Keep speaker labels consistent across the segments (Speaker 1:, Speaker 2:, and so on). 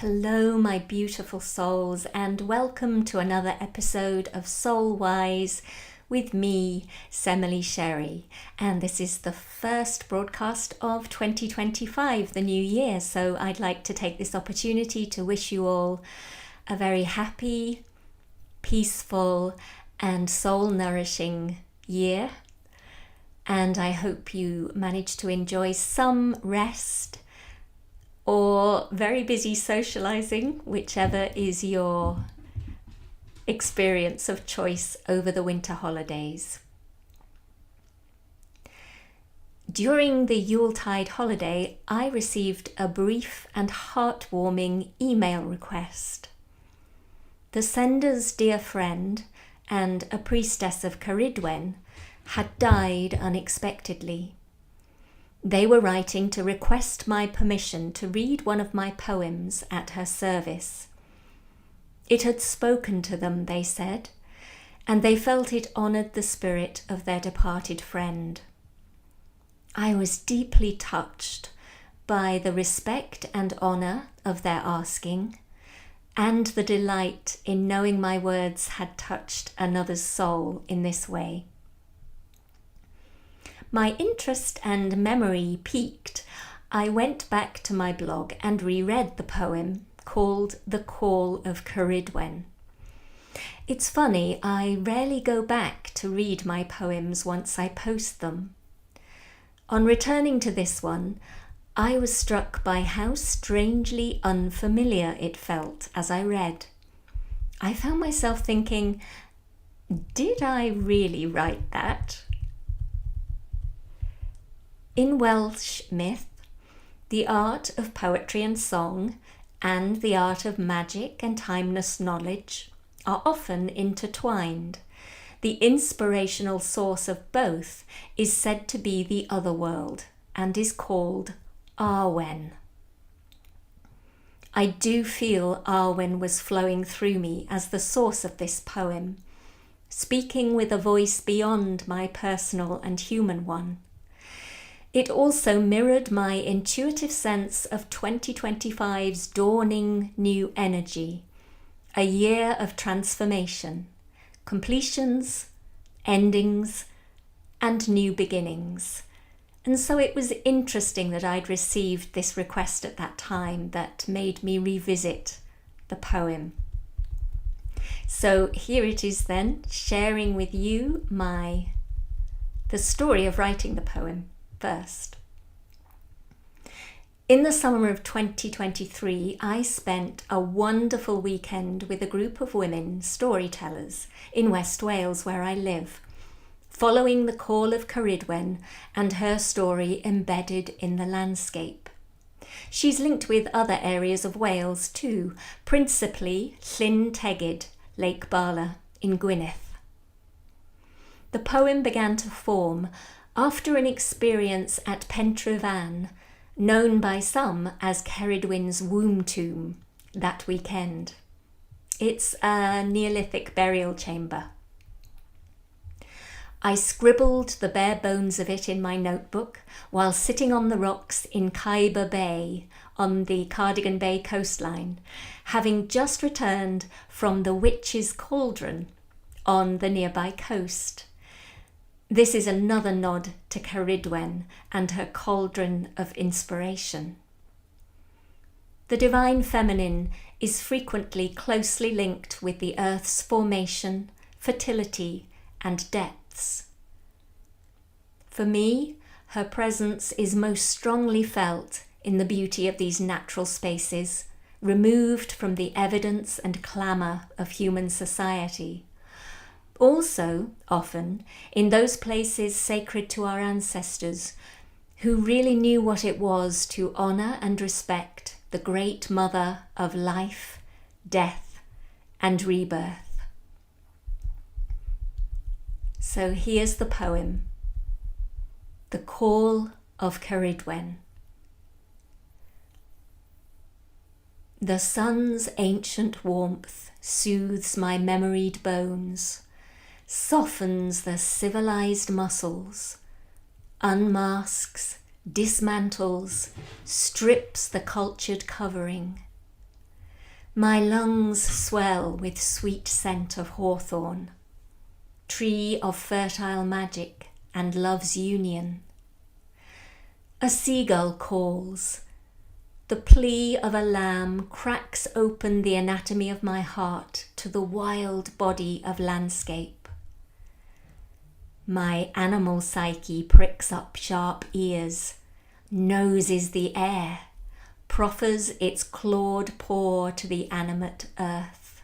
Speaker 1: Hello, my beautiful souls, and welcome to another episode of Soul Wise with me, Semily Sherry. And this is the first broadcast of 2025, the new year. So I'd like to take this opportunity to wish you all a very happy, peaceful, and soul-nourishing year. And I hope you manage to enjoy some rest or very busy socializing, whichever is your experience of choice over the winter holidays. During the Yuletide holiday, I received a brief and heartwarming email request. The sender's dear friend and a priestess of Ceridwen had died unexpectedly. They were writing to request my permission to read one of my poems at her service. It had spoken to them, they said, and they felt it honoured the spirit of their departed friend. I was deeply touched by the respect and honour of their asking, and the delight in knowing my words had touched another's soul in this way. My interest and memory piqued. I went back to my blog and reread the poem called The Call of Ceridwen. It's funny, I rarely go back to read my poems once I post them. On returning to this one, I was struck by how strangely unfamiliar it felt as I read. I found myself thinking, did I really write that? In Welsh myth, the art of poetry and song and the art of magic and timeless knowledge are often intertwined. The inspirational source of both is said to be the otherworld and is called Arwen. I do feel Arwen was flowing through me as the source of this poem, speaking with a voice beyond my personal and human one. It also mirrored my intuitive sense of 2025's dawning new energy, a year of transformation, completions, endings, and new beginnings. And so it was interesting that I'd received this request at that time that made me revisit the poem. So here it is then, sharing with you the story of writing the poem. First. In the summer of 2023, I spent a wonderful weekend with a group of women storytellers in West Wales, where I live, following the call of Ceridwen and her story embedded in the landscape. She's linked with other areas of Wales too, principally Llyn Tegid, Lake Bala in Gwynedd. The poem began to form after an experience at Ceridwen, known by some as Ceridwen's womb tomb, that weekend. It's a Neolithic burial chamber. I scribbled the bare bones of it in my notebook while sitting on the rocks in Khyber Bay on the Cardigan Bay coastline, having just returned from the Witch's Cauldron on the nearby coast. This is another nod to Ceridwen and her cauldron of inspiration. The divine feminine is frequently closely linked with the earth's formation, fertility, and depths. For me, her presence is most strongly felt in the beauty of these natural spaces, removed from the evidence and clamour of human society. Also, often, in those places sacred to our ancestors, who really knew what it was to honour and respect the great mother of life, death, and rebirth. So here's the poem, The Call of Ceridwen. The sun's ancient warmth soothes my memoried bones, softens the civilized muscles, unmasks, dismantles, strips the cultured covering. My lungs swell with sweet scent of hawthorn, tree of fertile magic and love's union. A seagull calls. The plea of a lamb cracks open the anatomy of my heart to the wild body of landscape. My animal psyche pricks up sharp ears, noses the air, proffers its clawed paw to the animate earth.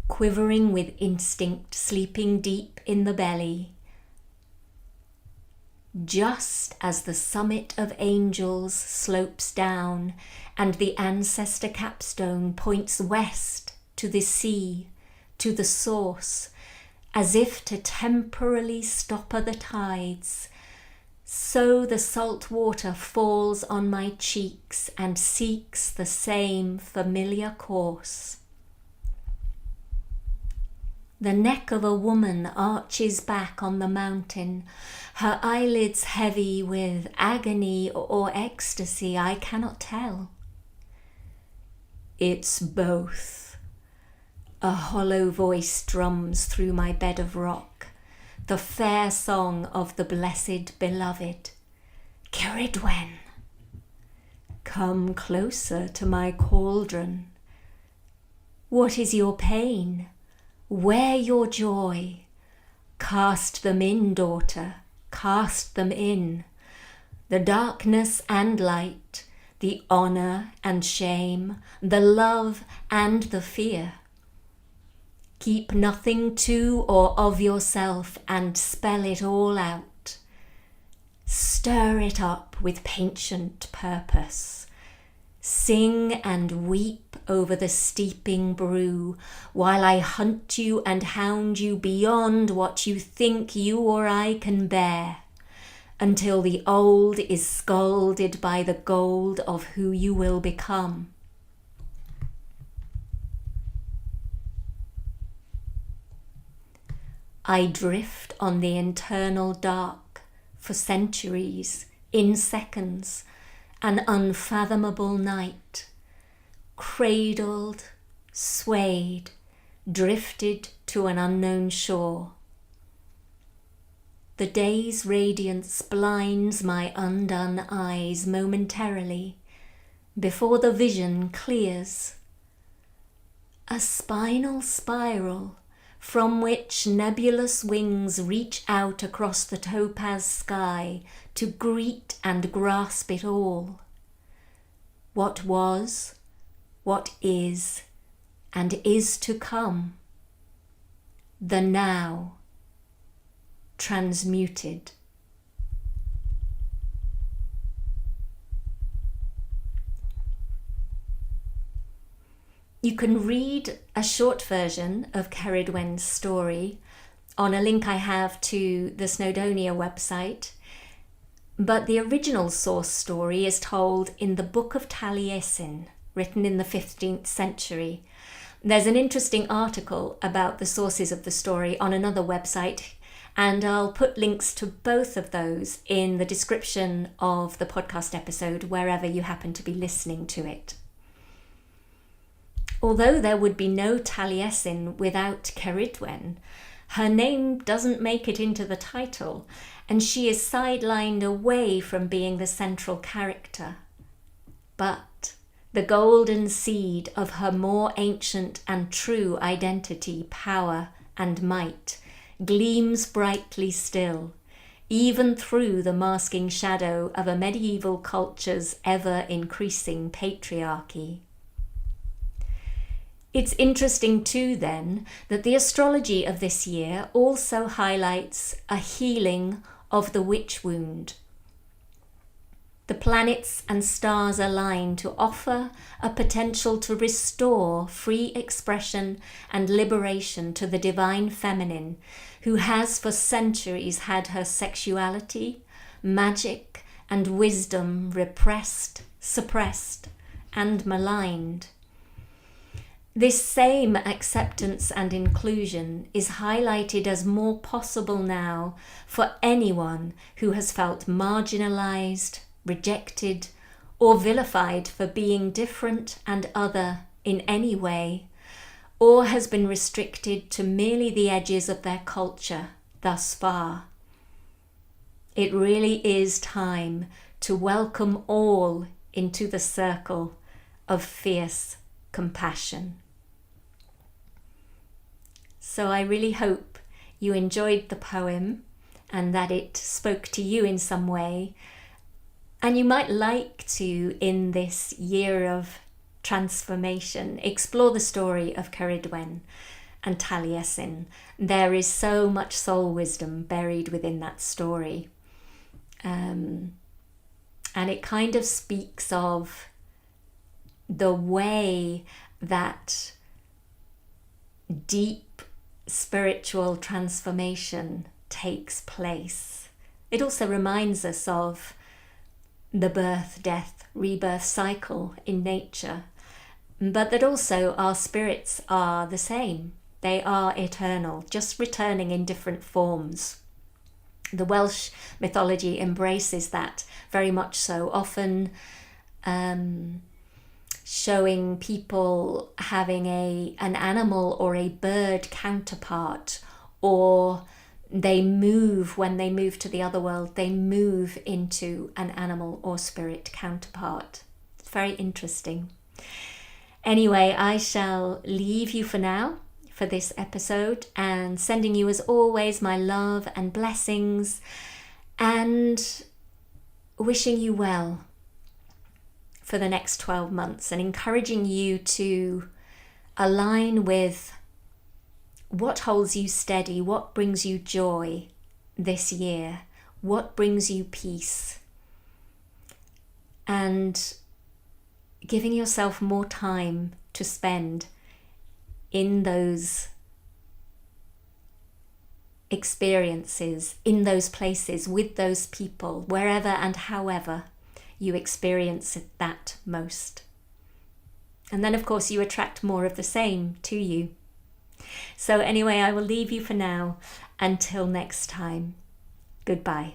Speaker 1: Quivering with instinct, sleeping deep in the belly, just as the summit of angels slopes down and the ancestor capstone points west to the sea, to the source, as if to temporarily stopper the tides, so the salt water falls on my cheeks and seeks the same familiar course. The neck of a woman arches back on the mountain, her eyelids heavy with agony or ecstasy, I cannot tell. It's both. A hollow voice drums through my bed of rock, the fair song of the blessed beloved. Ceridwen, come closer to my cauldron. What is your pain? Where your joy? Cast them in, daughter, cast them in. The darkness and light, the honour and shame, the love and the fear. Keep nothing to or of yourself and spell it all out. Stir it up with patent purpose. Sing and weep over the steeping brew, while I hunt you and hound you beyond what you think you or I can bear, until the old is scalded by the gold of who you will become. I drift on the internal dark for centuries, in seconds, an unfathomable night, cradled, swayed, drifted to an unknown shore. The day's radiance blinds my undone eyes momentarily, before the vision clears. A spinal spiral from which nebulous wings reach out across the topaz sky to greet and grasp it all. What was, what is, and is to come. The now, transmuted. You can read a short version of Ceridwen's story on a link I have to the Snowdonia website, but the original source story is told in the Book of Taliesin, written in the 15th century. There's an interesting article about the sources of the story on another website, and I'll put links to both of those in the description of the podcast episode wherever you happen to be listening to it. Although there would be no Taliesin without Ceridwen, her name doesn't make it into the title, and she is sidelined away from being the central character. But the golden seed of her more ancient and true identity, power, and might gleams brightly still, even through the masking shadow of a medieval culture's ever-increasing patriarchy. It's interesting too then that the astrology of this year also highlights a healing of the witch wound. The planets and stars align to offer a potential to restore free expression and liberation to the divine feminine, who has for centuries had her sexuality, magic, and wisdom repressed, suppressed, and maligned. This same acceptance and inclusion is highlighted as more possible now for anyone who has felt marginalized, rejected, or vilified for being different and other in any way, or has been restricted to merely the edges of their culture thus far. It really is time to welcome all into the circle of fierce compassion. So I really hope you enjoyed the poem and that it spoke to you in some way. And you might like to, in this year of transformation, explore the story of Ceridwen and Taliesin. There is so much soul wisdom buried within that story. And it kind of speaks of the way that deep spiritual transformation takes place. It also reminds us of the birth, death, rebirth cycle in nature, but that also our spirits are the same. They are eternal, just returning in different forms. The Welsh mythology embraces that very much so, often showing people having an animal or a bird counterpart, or they move, when they move to the other world, they move into an animal or spirit counterpart. It's very interesting. Anyway, I shall leave you for now for this episode, and sending you as always my love and blessings, and wishing you well for the next 12 months, and encouraging you to align with what holds you steady, what brings you joy this year, what brings you peace, and giving yourself more time to spend in those experiences, in those places, with those people, wherever and however you experience that most. And then, of course, you attract more of the same to you. So anyway, I will leave you for now. Until next time, goodbye.